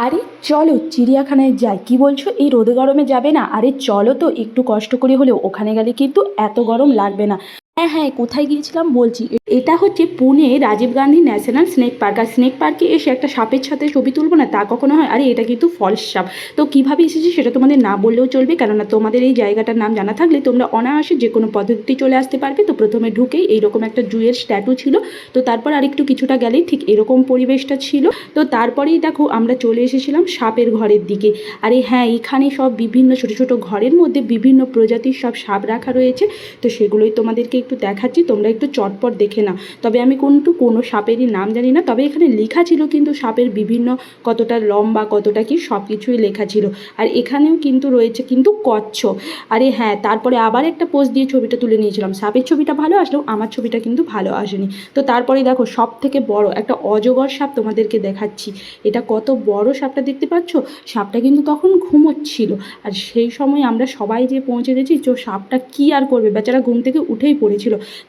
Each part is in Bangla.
আরে চলো চিড়িয়াখানায় যাই। কি বলছো, এই রোদে গরমে যাবে না? আরে চলো তো, একটু কষ্ট করে হলেও ওখানে গেলে কিন্তু এত গরম লাগবে না। হ্যাঁ হ্যাঁ, কোথায় গিয়েছিলাম বলছি। এটা হচ্ছে Pune Rajiv Gandhi national snake park. আর স্নেক পার্কে এসে একটা সাপের সাথে ছবি তুলবো না, তা কখনো হয়? আরে এটা কিন্তু ফলস সাপ। তো কিভাবে এসেছি সেটা তোমাদের না বললেও চলবে, কেননা তোমাদের এই জায়গাটার নাম জানা থাকলে তোমরা অনায়াসে যে কোনো পদ্ধতি চলে আসতে পারবে। তো প্রথমে ঢুকেই এইরকম একটা জুয়ের স্ট্যাটু ছিল। তো তারপর আরেকটু কিছুটা গেলেই ঠিক এরকম পরিবেশটা ছিল। তো তারপরেই দেখো আমরা চলে এসেছিলাম সাপের ঘরের দিকে। আরে হ্যাঁ, এখানে সব বিভিন্ন ছোট ছোট ঘরের মধ্যে বিভিন্ন প্রজাতির সব সাপ রাখা রয়েছে। তো সেগুলোই তোমাদেরকে একটু দেখাচ্ছি, তোমরা একটু চটপট দেখে নাও। তবে আমি কিন্তু কোনো সাপেরই নাম জানি না, তবে এখানে লেখা ছিল কিন্তু সাপের বিভিন্ন কতটা লম্বা কতটা কি সব কিছুই লেখা ছিল। আর এখানেও কিন্তু রয়েছে কিন্তু কচ্ছপ। আরে হ্যাঁ, তারপরে আবার একটা পোজ দিয়ে ছবিটা তুলে নিয়েছিলাম। সাপের ছবিটা ভালো আসলেও আমার ছবিটা কিন্তু ভালো আসেনি। তো তারপরে দেখো সব থেকে বড় একটা অজগর সাপ তোমাদেরকে দেখাচ্ছি। এটা কত বড় সাপটা দেখতে পাচ্ছ। সাপটা কিন্তু তখন ঘুমোচ্ছিল। আর সেই সময় আমরা সবাই যে পৌঁছে গেছি, তো সাপটা কি আর করবে, বেচারা ঘুম থেকে উঠেই পড়েছিল।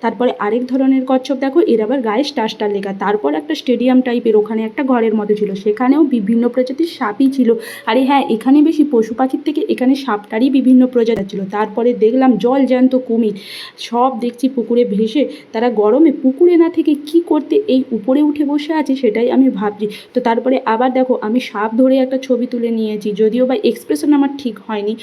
তারপরে আরেক ধরনের কচ্ছপ দেখো, এর আবার গায়ে স্টার স্টার লেখা। তারপর একটা স্টেডিয়াম টাইপের ওখানে একটা ঘরের মতো ছিল, সেখানেও বিভিন্ন প্রজাতির সাপই ছিল। আরে হ্যাঁ, এখানে বেশি পশু পাখির থেকে এখানে সাপটারই বিভিন্ন প্রজাতি ছিল। তারপরে দেখলাম জল জ্যান্ত কুমির। সব দেখছি পুকুরে ভেসে, তারা গরমে পুকুরে না থেকে কি করতে এই উপরে উঠে বসে আছে সেটাই আমি ভাবছি। তো তারপরে আবার দেখো আমি সাপ ধরে একটা ছবি তুলে নিয়েছি, যদিও বা এক্সপ্রেশন আমার ঠিক হয়নি।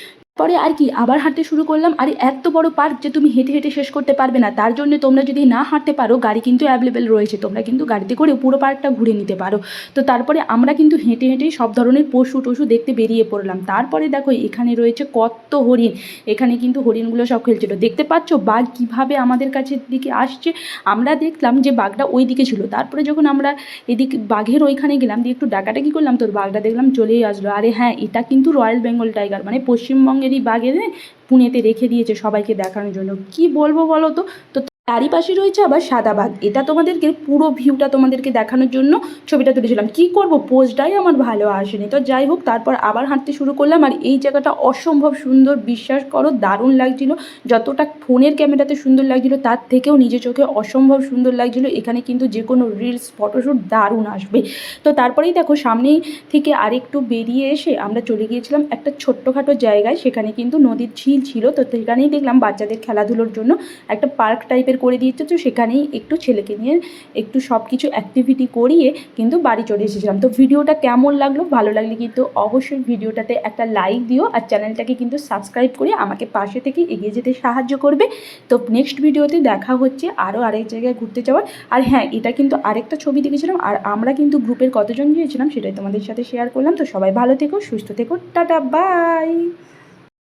পরে আর কি আবার হাঁটতে শুরু করলাম। আরে এত বড় পার্ক যে তুমি হেঁটে হেঁটে শেষ করতে পারবে না, তার জন্য তোমরা যদি না হাঁটতে পারো গাড়ি কিন্তু অ্যাভেলেবেল রয়েছে, তোমরা কিন্তু গাড়িতে করে পুরো পার্কটা ঘুরে নিতে পারো। তো তারপরে আমরা কিন্তু হেঁটে হেঁটেই সব ধরনের পশু টশু দেখতে বেরিয়ে পড়লাম। তারপরে দেখো এখানে রয়েছে কত হরিণ। এখানে কিন্তু হরিণগুলো সব খেলছিল, দেখতে পাচ্ছ বাঘ কীভাবে আমাদের কাছের দিকে আসছে। আমরা দেখলাম যে বাঘটা ওই দিকে ছিল, তারপরে যখন আমরা এদিক বাঘের ওইখানে গেলাম দিয়ে একটু ডাকাটাকি করলাম, তোর বাঘটা দেখলাম চলেই আসলো। আরে হ্যাঁ, এটা কিন্তু রয়্যাল বেঙ্গল টাইগার, মানে পশ্চিমবঙ্গেরই বাঘ এনে পুনেতে রেখে দিয়েছে সবাইকে দেখানোর জন্য। কি বলবো বলো তো। তো তারই পাশে রয়েছে আবার সাদা বাঘ। এটা তোমাদেরকে পুরো ভিউটা তোমাদেরকে দেখানোর জন্য ছবিটা তুলেছিলাম। কি করব, পোজটাই আমার ভালো আসেনি। তো যাই হোক, তারপর আবার হাঁটতে শুরু করলাম। আর এই জায়গাটা অসম্ভব সুন্দর, বিশ্বাস করো দারুণ লাগছিল। যতটা ফোনের ক্যামেরাতে সুন্দর লাগছিল তার থেকেও নিজে চোখে অসম্ভব সুন্দর লাগছিল। এখানে কিন্তু যে কোনো রিলস ফটোশ্যুট দারুণ আসবে। তো তারপরেই দেখো সামনেই থেকে আরেকটু বেরিয়ে এসে আমরা চলে গিয়েছিলাম একটা ছোট্টখাটো জায়গায়। সেখানে কিন্তু নদীর ঝিল ছিল। তো সেখানেই দেখলাম বাচ্চাদের খেলাধুলোর জন্য একটা পার্ক টাইপের করে দিয়েছে। তো সেখানেই একটু ছেলেকে নিয়ে একটু সব কিছু অ্যাক্টিভিটি করিয়ে কিন্তু বাড়ি চলে এসেছিলাম। তো ভিডিওটা কেমন লাগলো, ভালো লাগলে কিন্তু অবশ্যই ভিডিওটাতে একটা লাইক দিও, আর চ্যানেলটাকে কিন্তু সাবস্ক্রাইব করে আমাকে পাশে থেকে এগিয়ে যেতে সাহায্য করবে। তো নেক্সট ভিডিওতে দেখা হচ্ছে আরও আরেক জায়গায় ঘুরতে যাওয়ার। আর হ্যাঁ, এটা কিন্তু আরেকটা ছবি দেখেছিলাম, আর আমরা কিন্তু গ্রুপের কতজন গিয়েছিলাম সেটাই তোমাদের সাথে শেয়ার করলাম। তো সবাই ভালো থেকো, সুস্থ থেকো, টাটা বাই।